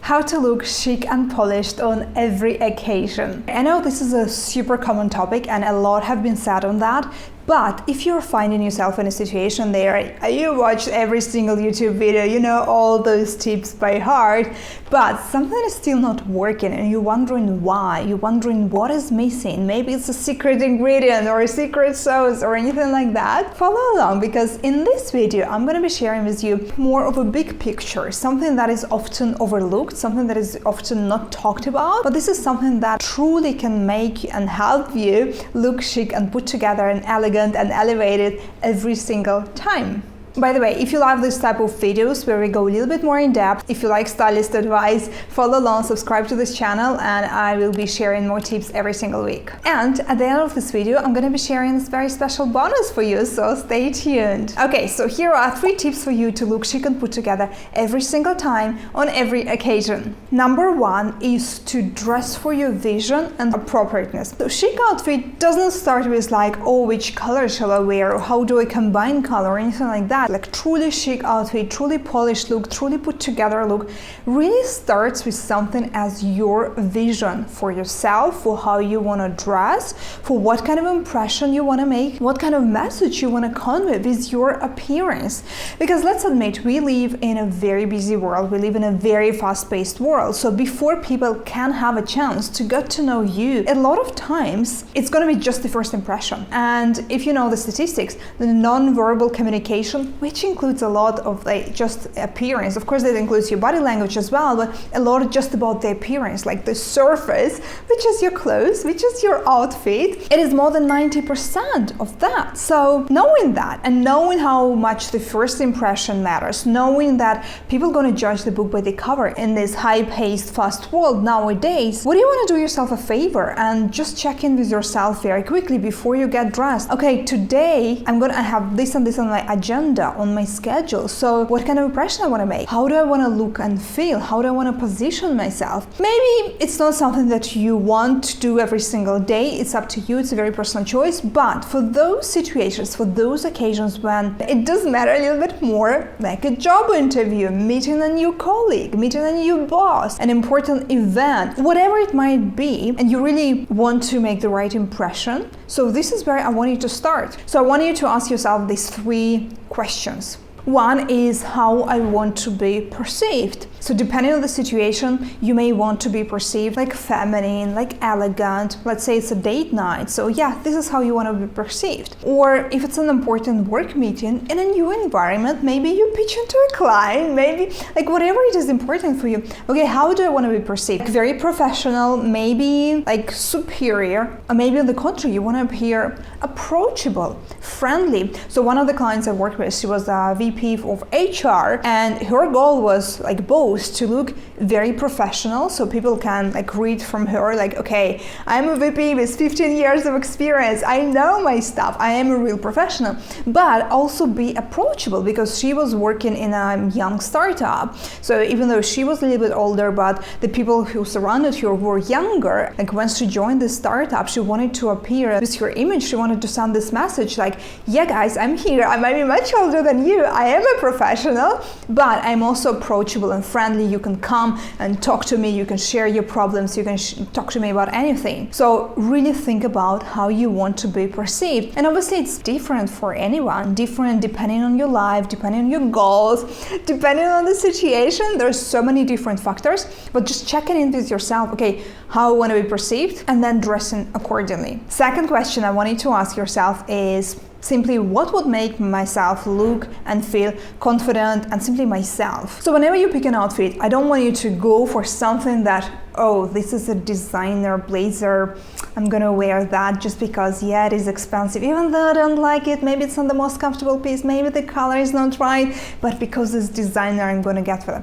how to look chic and polished on every occasion. I know this is a super common topic and a lot have been said on that, but if you're finding yourself in a situation there, you watched every single YouTube video, you know all those tips by heart, but something is still not working and you're wondering why, you're wondering what is missing, maybe it's a secret ingredient or a secret sauce or anything like that, follow along because in this video I'm going to be sharing with you more of a big picture, something that is often overlooked, something that is often not talked about, but this is something that truly can make and help you look chic and put together and elegant and elevated every single time. By the way, if you love this type of videos where we go a little bit more in depth, if you like stylist advice, follow along, subscribe to this channel, and I will be sharing more tips every single week. And at the end of this video, I'm going to be sharing this very special bonus for you, so stay tuned. Okay, so here are 3 tips for you to look chic and put together every single time on every occasion. Number 1 is to dress for your vision and appropriateness. So chic outfit doesn't start with like, oh, which color shall I wear, or how do I combine color, or anything like that. Like truly chic outfit, truly polished look, truly put together look really starts with something as your vision for yourself, for how you want to dress, for what kind of impression you want to make, what kind of message you want to convey with your appearance. Because let's admit, we live in a very busy world, we live in a very fast-paced world. So before people can have a chance to get to know you, a lot of times it's going to be just the first impression. And if you know the statistics, the non-verbal communication, which includes a lot of like just appearance. Of course, that includes your body language as well, but a lot just about the appearance, like the surface, which is your clothes, which is your outfit. It is more than 90% of that. So knowing that and knowing how much the first impression matters, knowing that people are going to judge the book by the cover in this high-paced, fast world nowadays, what do you want to do yourself a favor and just check in with yourself very quickly before you get dressed. Okay, today I'm going to have this and this on my agenda, on my schedule. So what kind of impression I want to make? How do I want to look and feel? How do I want to position myself? Maybe it's not something that you want to do every single day. It's up to you. It's a very personal choice. But for those situations, for those occasions when it does matter a little bit more, like a job interview, meeting a new colleague, meeting a new boss, an important event, whatever it might be, and you really want to make the right impression. So this is where I want you to start. So I want you to ask yourself these 3 questions. One is how I want to be perceived. So depending on the situation, you may want to be perceived like feminine, like elegant. Let's say it's a date night. So yeah, this is how you want to be perceived. Or if it's an important work meeting in a new environment, maybe you pitch into a client, maybe like whatever it is important for you. Okay, how do I want to be perceived? Like very professional, maybe like superior, or maybe on the contrary, you want to appear approachable, friendly. So one of the clients I worked with, she was a VP of HR, and her goal was like both to look very professional, so people can like read from her like, okay, I'm a VP with 15 years of experience, I know my stuff, I am a real professional, but also be approachable because she was working in a young startup. So even though she was a little bit older, but the people who surrounded her were younger, like when she joined the startup, she wanted to appear with her image, she wanted to send this message like, yeah guys, I'm here, I might be much older than you, I am a professional, but I'm also approachable and friendly. You can come and talk to me, you can share your problems, you can talk to me about anything. So really think about how you want to be perceived. And obviously it's different for anyone, different depending on your life, depending on your goals, depending on the situation. There's so many different factors, but just checking in with yourself, okay, how I want to be perceived, and then dressing accordingly. Second question I want you to ask yourself is simply what would make myself look and feel confident and simply myself. So whenever you pick an outfit, I don't want you to go for something that, oh, this is a designer blazer, I'm gonna wear that just because, yeah, it is expensive, even though I don't like it, maybe it's not the most comfortable piece, maybe the color is not right, but because it's designer, I'm gonna get for it.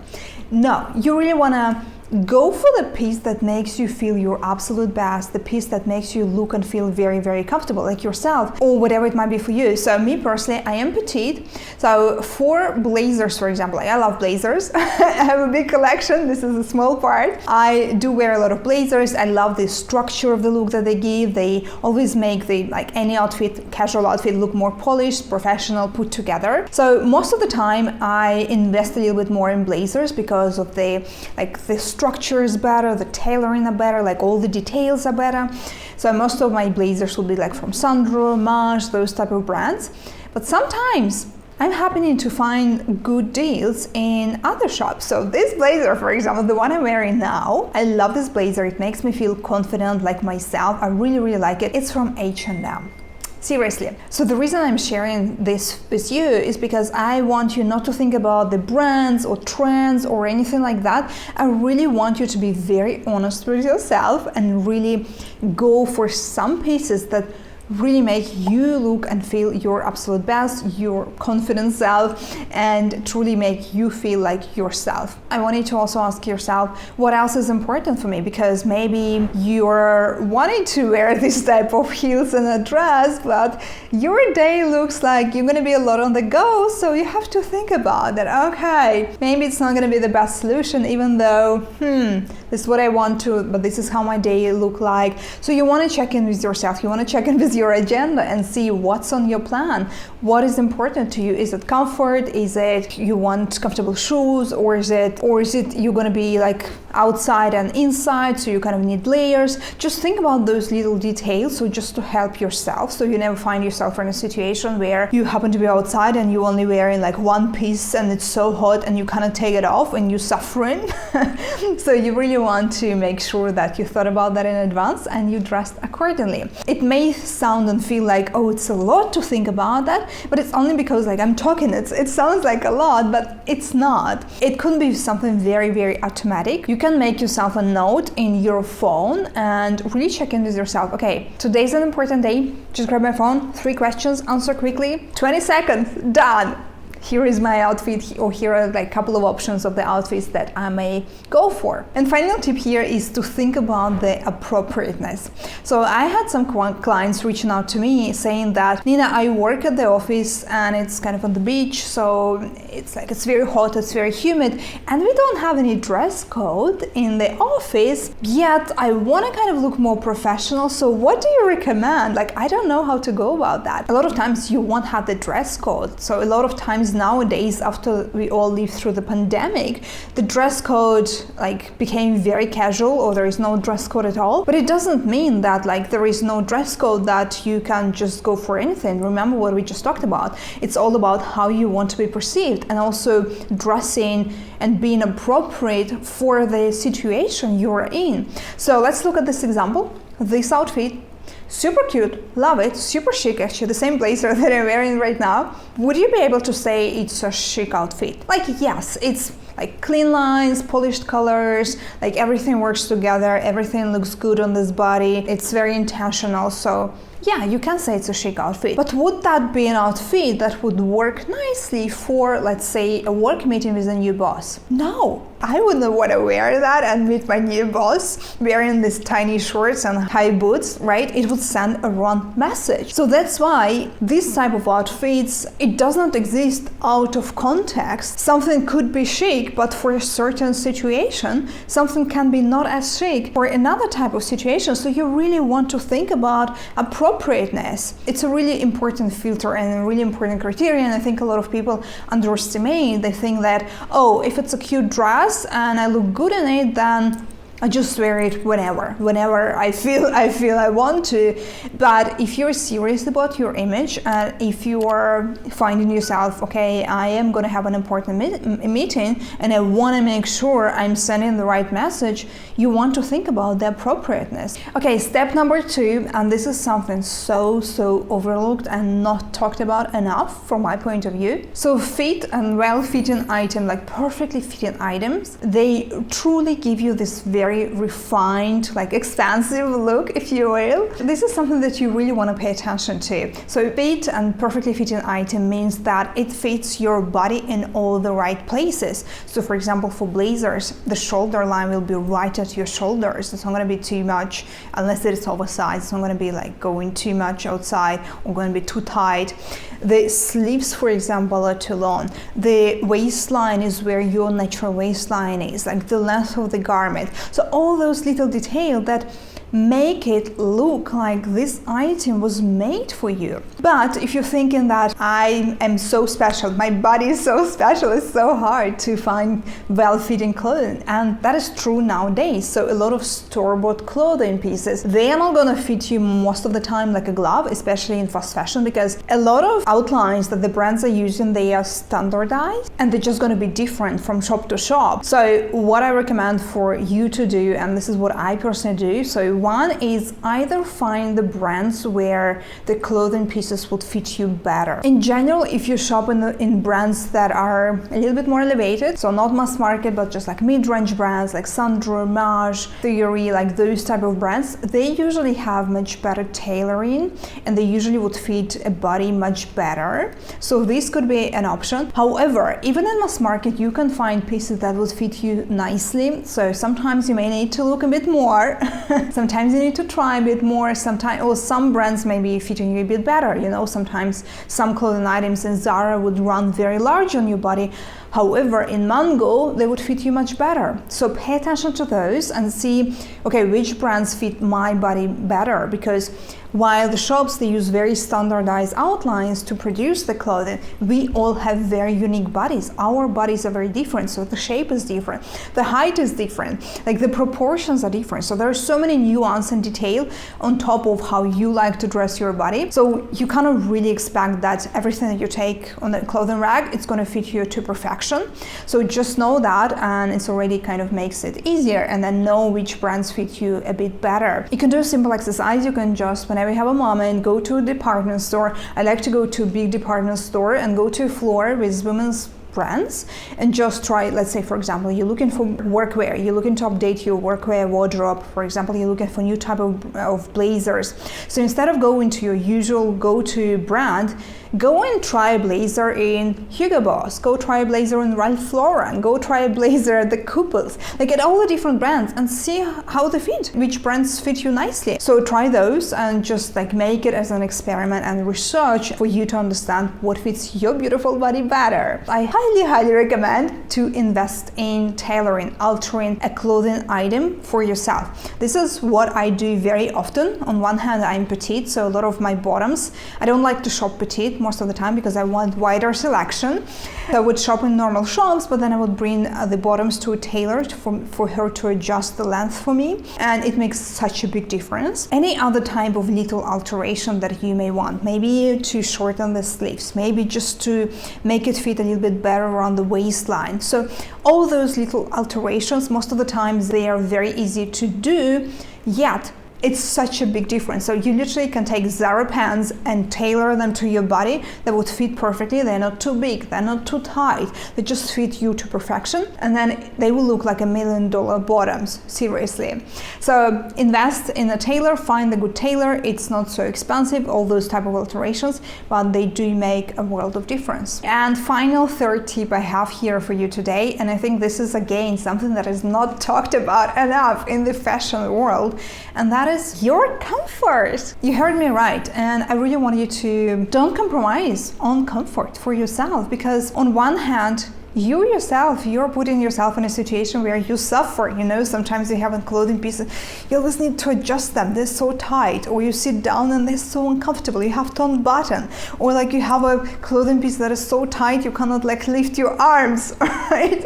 No, you really wanna Go for the piece that makes you feel your absolute best, the piece that makes you look and feel very, very comfortable, like yourself, or whatever it might be for you. So me personally, I am petite. So for blazers, for example, like I love blazers. I have a big collection. This is a small part. I do wear a lot of blazers. I love the structure of the look that they give. They always make like any outfit, casual outfit, look more polished, professional, put together. So most of the time I invest a little bit more in blazers because of the structure is better, the tailoring are better, like all the details are better. So most of my blazers will be like from Sandro, Marsh, those type of brands. But sometimes I'm happening to find good deals in other shops. So this blazer, for example, the one I'm wearing now, I love this blazer. It makes me feel confident, like myself. I really, really like it. It's from H&M. Seriously. So the reason I'm sharing this with you is because I want you not to think about the brands or trends or anything like that. I really want you to be very honest with yourself and really go for some pieces that really make you look and feel your absolute best, your confident self, and truly make you feel like yourself. I want you to also ask yourself, what else is important for me? Because maybe you're wanting to wear this type of heels and a dress, but your day looks like you're gonna be a lot on the go, so you have to think about that. Okay, maybe it's not gonna be the best solution, even though, this is what I want to, but this is how my day look like. So you wanna check in with yourself, you wanna check in with your agenda and see what's on your plan. What is important to you? Is it comfort? Is it you want comfortable shoes, or is it you're gonna be like outside and inside, so you kind of need layers? Just think about those little details, so just to help yourself, so you never find yourself in a situation where you happen to be outside and you only wearing like one piece and it's so hot and you cannot take it off and you're suffering. So you really want to make sure that you thought about that in advance and you dressed accordingly. It may sound and feel like, oh, it's a lot to think about that, but it's only because like I'm talking, it sounds like a lot, but it's not. It could be something very, very automatic. You can make yourself a note in your phone and really check in with yourself. Okay, today's an important day. Just grab my phone, 3 questions, answer quickly, 20 seconds, done. Here is my outfit, or here are like a couple of options of the outfits that I may go for. And final tip here is to think about the appropriateness. So I had some clients reaching out to me saying that, Nina, I work at the office and it's kind of on the beach, so it's very hot, it's very humid, and we don't have any dress code in the office, yet I want to kind of look more professional. So what do you recommend? Like, I don't know how to go about that. A lot of times you won't have the dress code. So a lot of times nowadays, after we all lived through the pandemic, the dress code like became very casual, or there is no dress code at all. But it doesn't mean that like there is no dress code that you can just go for anything. Remember what we just talked about. It's all about how you want to be perceived, and also dressing and being appropriate for the situation you're in. So let's look at this example. This outfit, super cute, love it, super chic, actually the same blazer that I'm wearing right now. Would you be able to say it's a chic outfit? Like, yes, it's like clean lines, polished colors, like everything works together, everything looks good on this body, it's very intentional. So yeah, you can say it's a chic outfit. But would that be an outfit that would work nicely for, let's say, a work meeting with a new boss? No, I wouldn't want to wear that and meet my new boss wearing these tiny shorts and high boots, right? It would send a wrong message. So that's why this type of outfits, it does not exist out of context. Something could be chic, but for a certain situation, something can be not as chic for another type of situation. So you really want to think about appropriateness. It's a really important filter and a really important criterion. I think a lot of people underestimate. They think that, oh, if it's a cute dress and I look good in it, then I just wear it whenever I feel I want to. But if you're serious about your image, and if you are finding yourself, okay, I am going to have an important meeting and I want to make sure I'm sending the right message, you want to think about the appropriateness. Okay, step number 2, and this is something so overlooked and not talked about enough from my point of view. So fit and well-fitting items, like perfectly fitting items, they truly give you this very very refined, like expansive look, if you will. This is something that you really want to pay attention to. So fit and perfectly fitting item means that it fits your body in all the right places. So for example, for blazers, the shoulder line will be right at your shoulders. It's not going to be too much unless it is oversized. It's not going to be like going too much outside or going to be too tight. The sleeves, for example, are too long. The waistline is where your natural waistline is, like the length of the garment. So all those little details that make it look like this item was made for you. But if you're thinking that I am so special, my body is so special, it's so hard to find well-fitting clothing, and that is true nowadays. So a lot of store-bought clothing pieces, they are not gonna fit you most of the time like a glove, especially in fast fashion, because a lot of outlines that the brands are using, they are standardized and they're just gonna be different from shop to shop. So what I recommend for you to do, and this is what I personally do, so one is either find the brands where the clothing pieces would fit you better. In general, if you shop in brands that are a little bit more elevated, so not mass market, but just like mid-range brands like Sandro, Maj, Theory, like those type of brands, they usually have much better tailoring and they usually would fit a body much better. So this could be an option. However, even in mass market, you can find pieces that would fit you nicely. So sometimes you may need to look a bit more. Sometimes you need to try a bit more, sometimes, or some brands may be fitting you a bit better, you know, sometimes some clothing items in Zara would run very large on your body. However, in Mango, they would fit you much better. So pay attention to those and see, okay, which brands fit my body better, because while the shops, they use very standardized outlines to produce the clothing, we all have very unique bodies. Our bodies are very different, so the shape is different, the height is different, like the proportions are different. So there are so many nuance and detail on top of how you like to dress your body. So you cannot really expect that everything that you take on the clothing rack, it's going to fit you to perfection. So just know that, and it's already kind of makes it easier, and then know which brands fit you a bit better. You can do a simple exercise. You can just, whenever you have a moment, go to a department store. I like to go to a big department store and go to a floor with women's brands and just try, let's say for example, you're looking for workwear, you're looking to update your workwear wardrobe, for example, you're looking for new type of blazers. So instead of going to your usual go-to brand, go and try a blazer in Hugo Boss, go try a blazer in Ralph Lauren, go try a blazer at the Couples, like at all the different brands, and see how they fit, which brands fit you nicely. So try those and just like make it as an experiment and research for you to understand what fits your beautiful body better. I highly recommend to invest in tailoring, altering a clothing item for yourself. This is what I do very often. On one hand, I'm petite, so a lot of my bottoms, I don't like to shop petite most of the time because I want wider selection. So I would shop in normal shops, but then I would bring the bottoms to a tailor for her to adjust the length for me, and it makes such a big difference. Any other type of little alteration that you may want, maybe to shorten the sleeves, maybe just to make it fit a little bit better around the waistline. So all those little alterations, most of the times they are very easy to do, yet it's such a big difference. So you literally can take Zara pants and tailor them to your body that would fit perfectly. They're not too big, they're not too tight, they just fit you to perfection, and then they will look like $1 million bottoms, seriously. So invest in a tailor, find a good tailor. It's not so expensive, all those type of alterations, but they do make a world of difference. And final third tip I have here for you today, and I think this is again something that is not talked about enough in the fashion world, and that is your comfort. You heard me right, and I really want you to don't compromise on comfort for yourself, because on one hand, you yourself, you're putting yourself in a situation where you suffer, you know, sometimes you have a clothing piece, you always need to adjust them, they're so tight, or you sit down and they're so uncomfortable, you have to unbutton, or like you have a clothing piece that is so tight you cannot like lift your arms, right?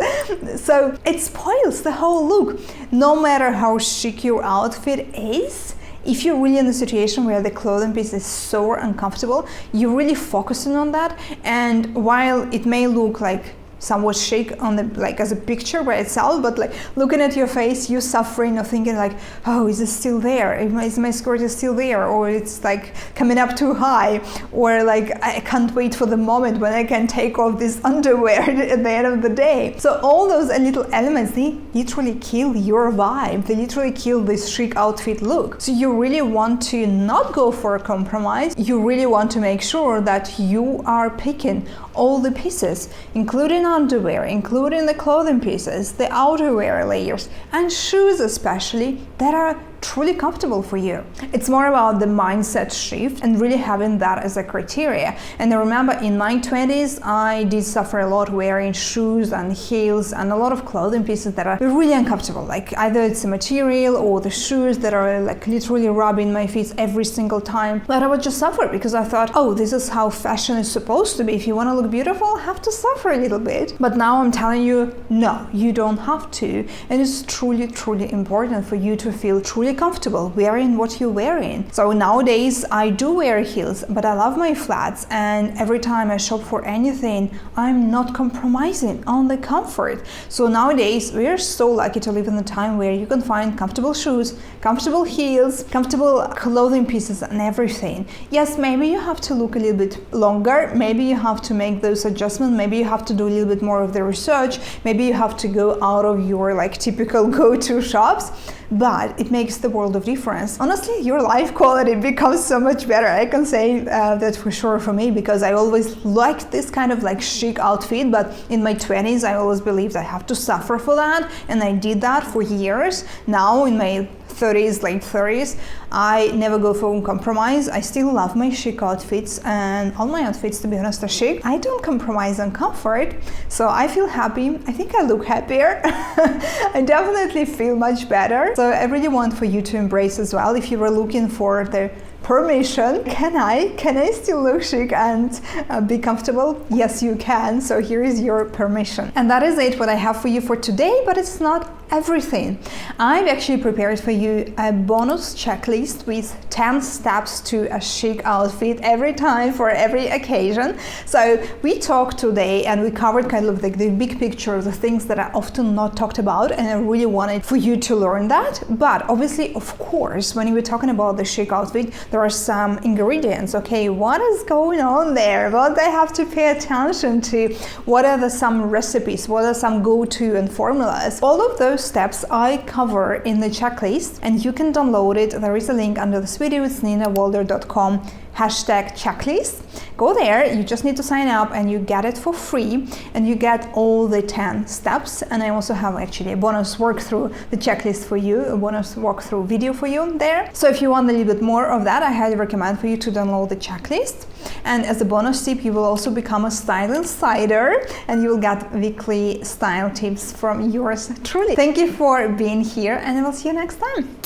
So it spoils the whole look. No matter how chic your outfit is, if you're really in a situation where the clothing piece is so uncomfortable, you're really focusing on that, and while it may look like somewhat chic on the like as a picture by itself, but like looking at your face, you suffering or thinking like, oh, is it still there? Is my skirt is still there, or it's like coming up too high, or like I can't wait for the moment when I can take off this underwear at the end of the day. So all those little elements, they literally kill your vibe. They literally kill this chic outfit look. So you really want to not go for a compromise. You really want to make sure that you are picking all the pieces, including underwear, including the clothing pieces, the outerwear layers, and shoes especially, that are truly comfortable for you. It's more about the mindset shift and really having that as a criteria. And I remember in my 20s, I did suffer a lot wearing shoes and heels and a lot of clothing pieces that are really uncomfortable. Like either it's the material or the shoes that are like literally rubbing my feet every single time. But I would just suffer because I thought, oh, this is how fashion is supposed to be. If you want to look beautiful, have to suffer a little bit. But now I'm telling you, no, you don't have to. And it's truly, truly important for you to feel truly comfortable wearing what you're wearing. So nowadays I do wear heels, but I love my flats, and every time I shop for anything, I'm not compromising on the comfort. So nowadays we're so lucky to live in a time where you can find comfortable shoes, comfortable heels, comfortable clothing pieces and everything. Yes, maybe you have to look a little bit longer, maybe you have to make those adjustments, maybe you have to do a little bit more of the research, maybe you have to go out of your like typical go-to shops, but it makes the world of difference. Honestly, your life quality becomes so much better. I can say that for sure for me, because I always liked this kind of like chic outfit, but in my 20s I always believed I have to suffer for that, and I did that for years. Now in my 30s, late 30s, I never go for compromise. I still love my chic outfits, and all my outfits, to be honest, are chic. I don't compromise on comfort, so I feel happy. I think I look happier. I definitely feel much better. So I really want for you to embrace as well. If you were looking for the permission, can I still look chic and be comfortable? Yes, you can. So here is your permission. And that is it, what I have for you for today, but it's not everything. I've actually prepared for you a bonus checklist with 10 steps to a chic outfit every time for every occasion. So we talked today and we covered kind of like the big picture of the things that are often not talked about, and I really wanted for you to learn that. But obviously, of course, when we're talking about the chic outfit, there are some ingredients. Okay, what is going on there? What I have to pay attention to? What are some recipes? What are some go-to and formulas? All of those steps I cover in the checklist, and you can download it. There is a link under this video. It's ninawalder.com #checklist. Go there, you just need to sign up and you get it for free, and you get all the 10 steps. And I also have actually a bonus walkthrough the checklist for you, a bonus walkthrough video for you there. So if you want a little bit more of that, I highly recommend for you to download the checklist. And as a bonus tip, you will also become a style insider, and you will get weekly style tips from yours truly. Thank you for being here, and I will see you next time.